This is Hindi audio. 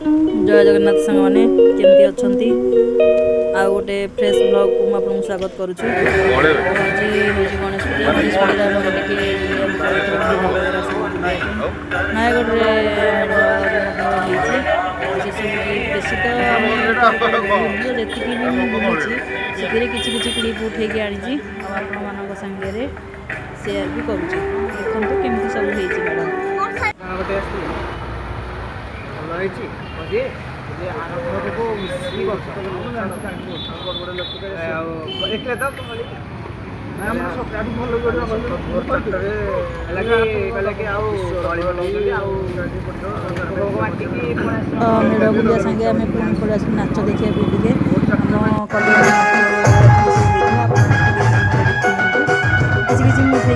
जय जगन्नाथ सांग मैंने केमती अच्छी आ गोटे फ्रेश ब्लॉग को आपको स्वागत करुच्ची। आज हूँ गणेश पूजा। गणेश पूजा नयगढ़ बेसी तो जी भी बुली से किसी क्लिप उठे आनी आप सागे सेयार भी करुच्ची। देखो केमती सब मेढ़ बुलिया सागे आम पुणी पड़े आस नाच देखा टे किसी किसी उठे